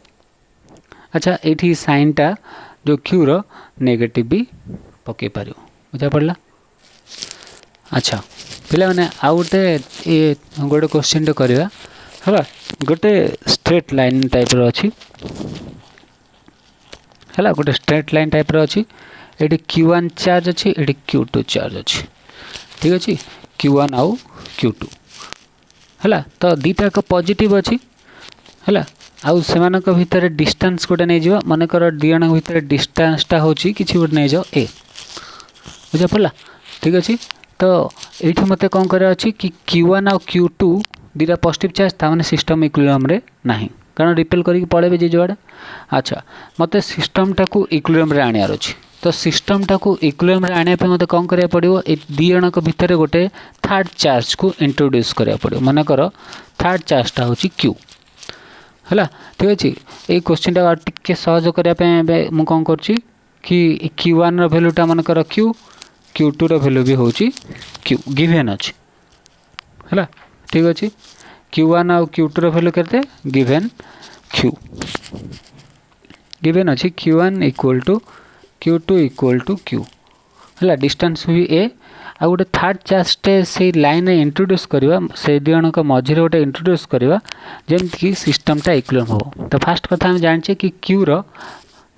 अच्छा ये साइनटा जो क्यू रो नेगेटिव भी पकई पारियो बुझा पड़ला अच्छा पिला माने आउ गोटे क्वेश्चन टे करवा है गोटे स्ट्रेट लाइन टाइप रो अच्छी है गोटे स्ट्रेट लाइन टाइप रो अच्छी ये Q1 चार्ज अच्छी ये Q2 चार्ज अच्छी ठीक अच्छे Q1 आउ Q2 है तो दीटा का पॉजिटिव अच्छी है आउ सेमानक भितर डिस्टेंस गोटे नहीं जाओ मनकर दिजन भितर डिस्टेंसटा होची किछि गोटे नहीं जाओ ए बुझा पड़ला ठीक अच्छे तो ये मत कौन कर अच्छी कि Q1 आउ Q2 दीटा पॉजिटिव चार्ज ताने सिस्टम इक्विलिब्रियम रे नहीं कारण रिपेल करके पड़े जे जुआड़े अच्छा मत सिस्टमटा को इक्विलिब्रियम रे आनियार अछि तो सिस्टमटा को इक्विलिब्रियम रे आने पे मते कौन करिया पड़िवो ए दी जनक भितर गोटे थर्ड चार्ज को इंट्रोड्यूस करिया पड़िवो माने कर थर्ड चार्जटा होची Q है ठीक अच्छे ये क्वेश्चन टा टिके सहज करने मु कौन करछि कि Q1 रो वैल्यूटा मन कर Q Q2 रो वैल्यू भी होची Q गिवन अछि है ठीक अच्छे Q1 आउ Q2 रो वैल्यू करते गिवन Q गिवन अच्छी Q1 equal to Q2 equal to Q है डिस्टेंस भी ए आ गोटे थर्ड चार्जटे से लाइन इंट्रोड्यूस करवा से दिजक मझे गोटे इंट्रोड्यूस करवा जमीक सिस्टमटा इक्विलिब्रियम हम। तो फास्ट कथा हम जाने कि क्यू रो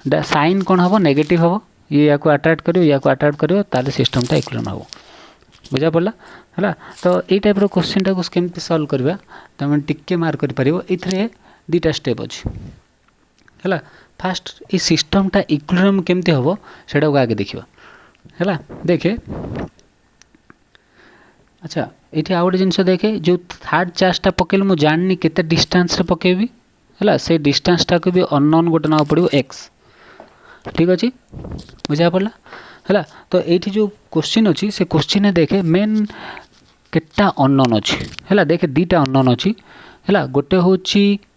साइन कौन हम नेगेटिव हम ये या अट्राक्ट कर या अट्राक्ट कर सिस्टमटा इक्विलिब्रियम हम बुझा पड़ा है। तो ये टाइप क्वेश्चन टाक केमती सल्व करवा तुम टिके मार्क कर ये दुटा स्टेप अच्छे है। फास्ट ये सिस्टमटा इक्विलिब्रियम केमती हम से आगे देखा है देखे। अच्छा ये आउ गए जिनस देखे जो थर्ड चार्जटा पकेले मुझे जाननी केते डिस्टेंस रे पकेबी है से डिस्टेंसटा को भी अननोन गोटे ना पड़ो एक्स ठीक अच्छे बुझा पड़ा है। तो ये जो क्वेश्चन अच्छी से क्वेश्चन देखे मेन केटा अननोन अच्छी है देखे दीटा अननोन अच्छी है गोटे हूँ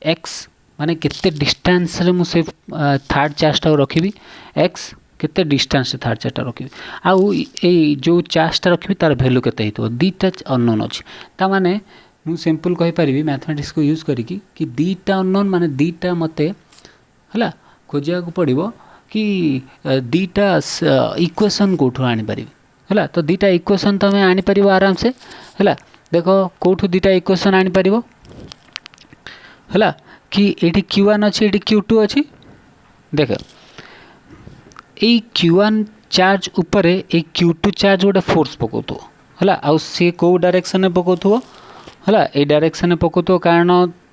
एक्स माने केते डिस्टेंस रे मुझे थर्ड चार्जटा रखी एक्स केते डिस्टेंस थर्ड चार्जटा रखी आउ ये जो चार्जटा रखी तार भैल्यू केते दीटा अननोन अच्छी ता माने मु सिंपल कहि परिबी मैथमेटिक्स को यूज करिकी कि दीटा अननोन माने दीटा मते है खोजिया को पड़िबो कि दीटा इक्वेशन कोठु आनी परिबी है। तो दीटा इक्वेशन तमे आनी परिबो आराम से है देखो कोठु दीटा इक्वेशन आनी परिबो है कि एटी Q1 अच्छी एटी Q2 अच्छी देख ये Q1 चार्ज उपरे ये Q2 चार्ज गोटे फोर्स पकाउथो है आउ सी कौ डायरेक्शन में पकाउथो है ये डायरेक्शन में पकाउथो कारण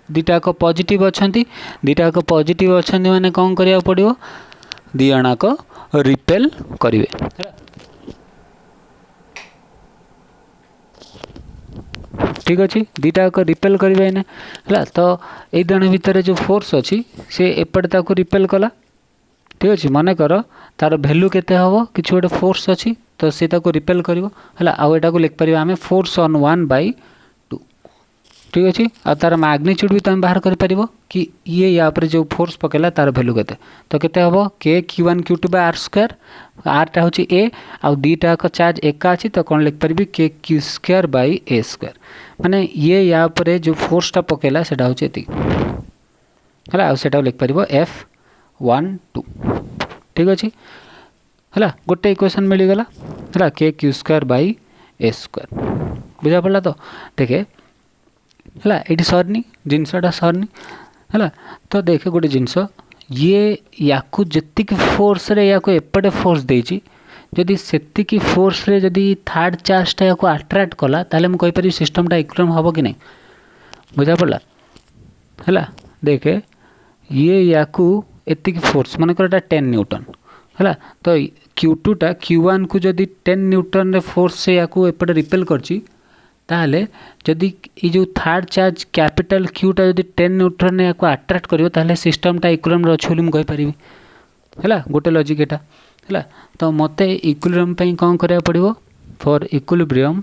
दीटाक पॉजिटिव अच्छंती दीटाक पॉजिटिव अच्छंती माने कौन करिया पड़िबो दियणाक रिपेल करिवे ठीक अच्छे दीटा को रिपेल करेंगे है। तो ये दिन भितर जो फोर्स अच्छी से एपटे ताको रिपेल कला ठीक अच्छे मन कर तार भैल्यू केते हम कि गोटे फोर्स अच्छी तो सी ताको रिपेल कर आउ एटा को लिख पार आम फोर्स ऑन 1/2 ठीक अच्छे आ तार मैग्नीट्यूड भी तुम बाहर कर पार कि ये या पर जो फोर्स पकेला तार भैल्यू केते तो केते हम के Q1 Q2 by are square आरटा हूँ ए आउ दीटा का चार्ज एका अच्छी तो कौन लिख पारि के Q square by A square माने ये या पर जो फोर्सटा पकेला सेटा हूँ एति है आउ सेटा लिख पार F12 ठीक अच्छे है गोटे इक्वेशन मिलगला है के Q square by A square बुझा पड़ा। तो देखे है ये सरनी जिनसटा सरनी है। तो देखे गोटे जिनस ये याकू जतिक फोर्स रे याकू एपटे फोर्स देची जदि सेतिकी फोर्स रे जदि थर्ड चार्जटा याकू अट्रैक्ट कला ताले हम कहि पारि सिस्टमटा इक्विलिब्रियम हबो कि नहीं बुझा पड़ा है। देखे ये याकू एतिक फोर्स मन कर 10 न्यूटन है तो Q2 टा Q1 को जदि 10 न्यूटन रे फोर्स से याकू एपटे रिपेल करची ताहले जदि ये जो थर्ड चार्ज कैपिटल Qटा जदि 10 न्यूटन ने याकू अट्रैक्ट करियो ताहले सिस्टमटा इक्विलिब्रियम रे अछि बोली हम कहि परिबी है गोटे लॉजिक एटा है। तो मते इक्विलिब्रियम पई कोन करिया पड़िबो फॉर इक्विलिब्रियम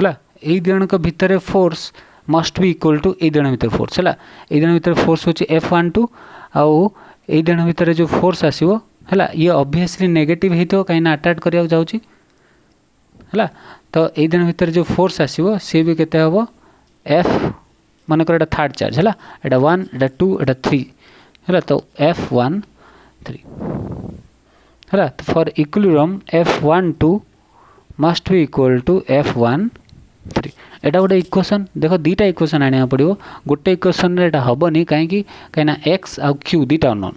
है ए दिनक भितर force must be equal to ए दिन भितर फोर्स है ए दिन भितर फोर्स होची F12 आउ ए दिन भितर जो फोर्स आसीबो है ये ऑब्वियसली नेगेटिव हेतो काइना अट्रैक्ट करिया जाउची है। तो ये दिन भितर जो फोर्स आसीबो से भी केते हबो F मन कर एटा थर्ड चार्ज है एटा 1 एटा 2 एटा 3 है तो F13 है। तो for equilibrium F12 must be equal to F13 एटा गोटे इक्वेशन देखो दीटा इक्वेशन आने पड़ो गोटे इक्वेशन रे एटा हबनी काहे ना x आ q दीटा अननोन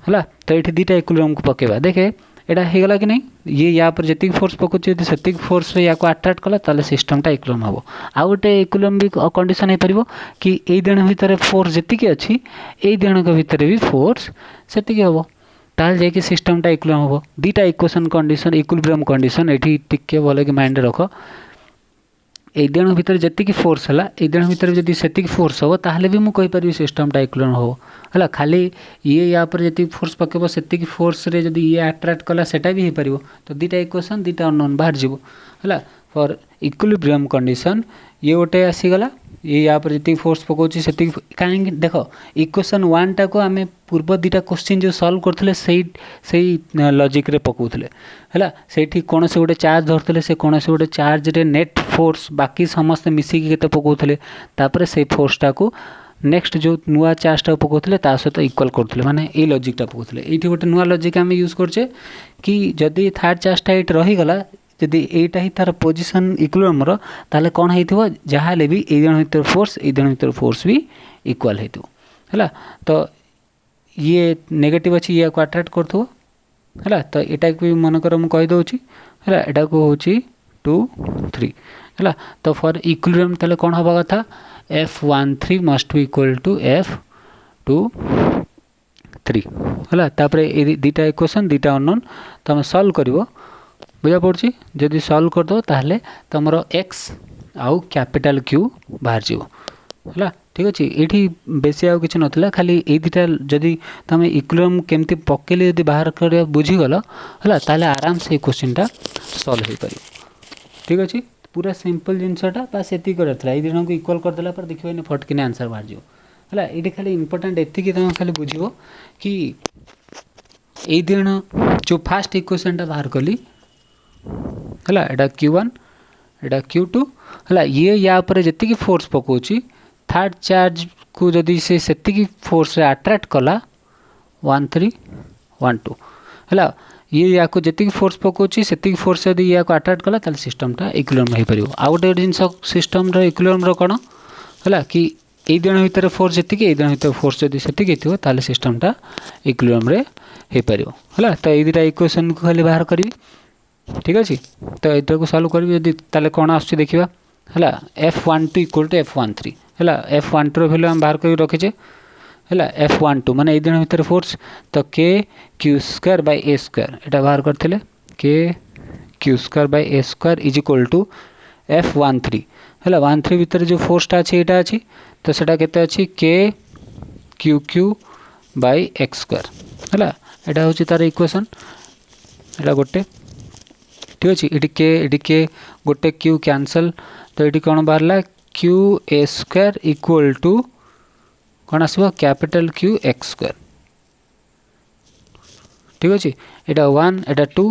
है। तो ये दीटा इक्विलिब्रियम को पकेबा देखे एटा हो गला कि नहीं ये या पर जति फोर्स पकोची यदि सेतिक फोर्स रे या को अट्रैक्ट कला ताले सिस्टमटा इक्विलिब्रियम हबो। आ गोटे इक्विलिब्रियम भी कंडीशन हे परिबो कि ए दिन भितर फोर्स जति के अछि ए दिन के भितर भी फोर्स सेति के हबो ताल जे कि सिस्टमटा इक्विलिब्रियम हबो। दीटा इक्वेशन कंडीशन इक्विलिब्रियम कंडीशन एठी टिके बोले कि माइंड रखो ए दिन भितर जति की फोर्स हला ए दिन भितर जति सेति फोर्स हबो ताहले भी मु कहि परिबी सिस्टमटा इक्विलिब्रियम हबो हला खाली ये या पर जति फोर्स पकेबो सेति की फोर्स रे जति ये अट्रैक्ट कला सेटा भी हे परिबो। तो दीटा इक्वेशन दीटा अननोन बाहर जीवो हला फॉर इक्विलिब्रियम कंडीशन ये गोटे आसी गला ये या पर जति फोर्स पकोची सेति काहे देखो इक्वेशन 1 टा को आमे पूर्व दीटा क्वेश्चन जो सॉल्व करथले सेही लॉजिक रे पकोथले हला सेठी कोन से गोटे चार्ज धरथले से कोन से गोटे चार्ज रे नेट फोर्स बाकी समस्त मिसी के केते पकोथले तापर से फोर्स टा को नेक्स्ट जो नुआ चार्जटा पकाउଥିଲେ ता सहित इक्वल करथिले माने ए लॉजिकटा पकाउଥିଲେ एठी गोटे नुआ लॉजिक आम यूज करछे कि जदि थर्ड चार्जटा एट रही गला जदि एटा ही तार पोजीशन इक्विलिब्रियम रो ताले कोन हेतिबो जहा ले भी ए जण भीतर फोर्स भी इक्वल हेतिबो हला तो ये नेगेटिव अछि या को अट्रैक्ट करथो हला तो एटा को मन कर हम कहि दोछि हला एटा को होछि 2 3 हला तो फॉर इक्विलिब्रियम ताले कोन होबा कथा F13 must be equal to F23 हला तापरे ए दीटा इक्वेशन दीटा अननोन तो हम सॉल्व करिवो बुझा पड़छि जदि सॉल्व कर दो ताहले तमरो x आउ कैपिटल Q बाहर जीवो हला ठीक अछि एठी बेसी आउ किछ नथला खाली ए दीटा जदि तमे इक्विलिब्रियम केमती पकेले जदि बाहर कर बुझी गलो हला ताले आराम से क्वेश्चनटा सॉल्व हे परियो ठीक अछि पूरा सिंपल जिनसटा बस एति करथला ए दिनो को इक्वल कर देला पर देखिबो ने फटकिने आंसर बाहर जीवो हला एठी खाली इंपोर्टेंट एति कि तमे खाली बुझिबो कि ए दिन जो फर्स्ट इक्वेशनटा बाहर कली हला एटा Q1 एटा Q2 हला ये या ऊपर जति की फोर्स पकोची थर्ड चार्ज को जदी से सेति की फोर्स रे अट्रैक्ट कला 1 3 1 2 हला ये या को जति की फोर्स पकोची सेति की फोर्स यदि या को अट्रैक्ट कला ताले सिस्टमटा इक्विलिब्रियम हे परियो आ गोटे जिंस सिस्टम रो इक्विलिब्रियम रो कोन हला कि ए दिन भीतर फोर्स जति की ए दिन भीतर फोर्स जदी सेति की थिबो ताले सिस्टमटा इक्विलिब्रियम रे हे परियो हला तो ए दिटा इक्वेशन को खाली बाहर करी ठीक अछि तो एटा को सॉल्व करबी यदि ताले कोन आछी देखिबा हला F12 इक्वल टू F13 हला F12 रो वैल्यू हम बाहर करी रखे छे हला F12 माने ए दिन भीतर फोर्स तो k q² बाय a² एटा बाहर करथिले k q² by a² is equal to F13 हला 13 भीतर जो फोर्सटा अछि एटा अछि तो सेटा केते अछि k q बाय x² हला एटा होछि तार इक्वेशन एटा गोटे ठीक अछि एटी के गोटे q कैंसल तो एटी कोन बारला q a² इक्वल टू कोन आसीबो कैपिटल Q x² ठीक अछि एटा 1 एटा 2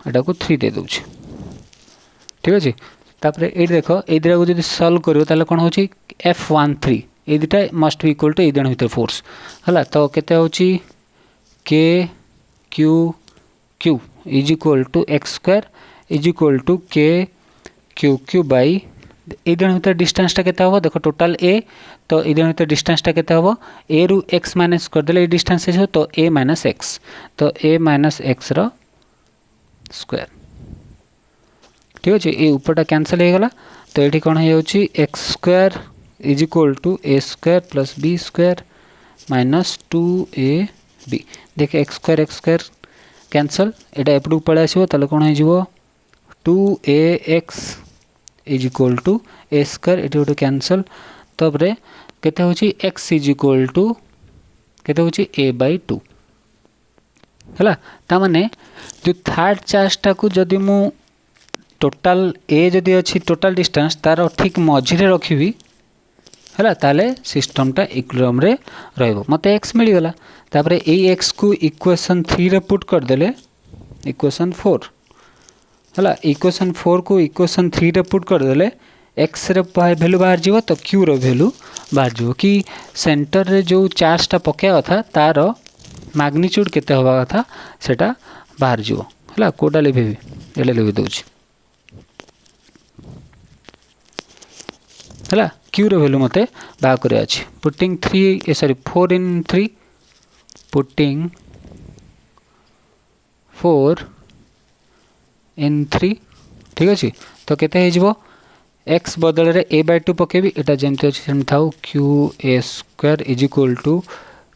एटा को 3 दे दोछि ठीक अछि तापरे ए देखो ए दिरा को जदी सॉल्व करियो ताले कोन होछि F13 ए दिटा मस्ट बी इक्वल टू ए दिन भीतर फोर्स हला तो केते होछि k q is equal to x² is equal to k q by ए दिन भीतर डिस्टेंस टा केते होबो देखो टोटल a तो ए दिन भीतर डिस्टेंस टा केते होबो a रु x माइनस कर देले ए डिस्टेंस है तो a माइनस x तो a माइनस x रो स्क्वायर ठीक अछि ए ऊपरटा कैंसिल हे गला तो एठी कोन हे होछि x² is equal to a² plus b² minus 2ab देख x² कैंसल एटा एपडू पळे आसीबो तले कोन हे जिवो 2ax is equal to a² एटी ओटो कैंसल तबरे केते होछि x is equal to केते होछि a/2 हला ता माने जो थर्ड चार्जटा को जदी मु टोटल a जदी अछि टोटल डिस्टेंस तार ठीक मझी रे रखिबी हला ताले सिस्टमटा इक्विलिब्रियम रे रहइबो मते x मिली गला तापरे ए x को इक्वेशन 3 रे पुट कर देले इक्वेशन 4 हला इक्वेशन 4 को इक्वेशन 3 रे पुट कर देले x रे वैल्यू बाहर जीवो तो q रो वैल्यू बाहर जीवो कि सेंटर रे जो चार्जटा पकेया था तार मैग्नीट्यूड केते होबा था सेटा बाहर जीवो हला कोडा लेबेबी एले लेबे दोछि हला q रो वैल्यू मते बा करे अछि पुटिंग 4 इन 3 पुटिंग 4 इन 3 ठीक अछि तो केते हे जिवो x बदल रे a/2 पकेबी एटा जेमते अछि सेम थाउ qa² is equal to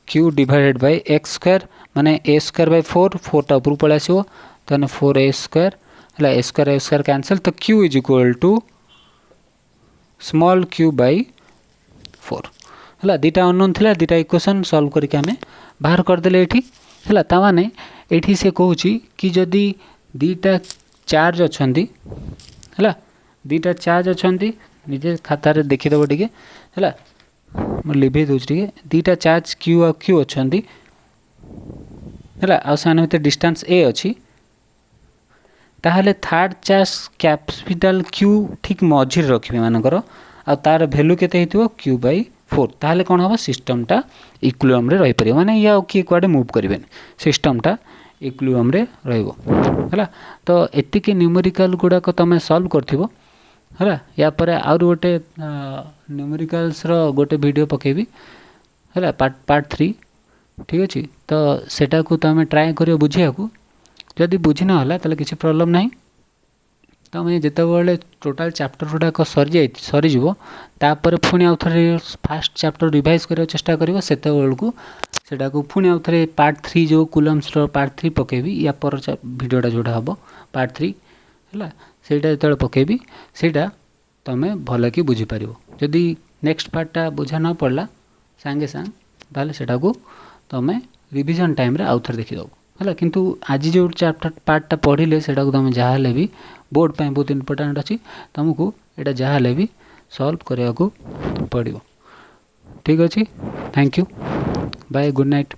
q divided by x² माने a² बाय 4 4 टा ऊपर पळे आसीबो तने 4a² हला a² कैंसिल तो q is equal to small q by 4 हला दीटा अननोन थिला दीटा इक्वेशन सॉल्व करके हमें बाहर कर देले एठी हला ता माने एठी से कहूची कि जदी दीटा चार्ज अछंदी हला दीटा चार्ज अछंदी निजे खाता रे देखि दबो ठीक हला म लिभे दोछ ठीक दीटा चार्ज q आ q अछंदी हला आ साने में डिस्टेंस a अछि ताहले थर्ड चार्ज कैपिटल Q ठीक मझिर रखबे मानकर आ तार वैल्यू केते हेतिबो q/4 4 ताहले कौन हम सिस्टमटा इक्विलिब्रियम रे रही परियो माने या किए कुआडे मूव करें सिस्टमटा इक्विलिब्रियम रे रहइबो हला। तो एतिके न्यूमेरिकल गुडाक तुम सॉल्व करथिबो हला। या पर आउर गोटे न्यूमेरिकल्स रो गोटे वीडियो पकेबी हला पार्ट 3 ठीक अछि। तो सेटा को तुम ट्राई करियो बुझिया को जदि बुझी ना होला ताले किछि प्रॉब्लम नाही। तुम जितेबाला टोटाल चैप्टर गुड़ाक सरीज तापर पुणी आउ थे फास्ट चैप्टर रिवाइज करने चेष्टा कर सेटा को पुणी आउ थे पार्ट 3 जो कूलम्स पार्ट 3 पकेबी या पर वीडियोटा जोड़ा हम पार्ट 3 है सेटा जो पकेबी सेटा तुम भल कि बुझीपर जदि नेक्स्ट पार्टा बुझा न पड़ला सांगे सांग ताले सेटा को तुम रिविजन टाइम रे आउ थे देखिदेव है। किंतु आज जो चैप्टर पार्टा पढ़िले सेटा को तुम जहाँ भी बोर्ड पे बहुत इंपोर्टेंट अच्छी तुमको यहाँ जहाँ भी सॉल्व करने को पड़ो। ठीक अच्छे thank you bye good night.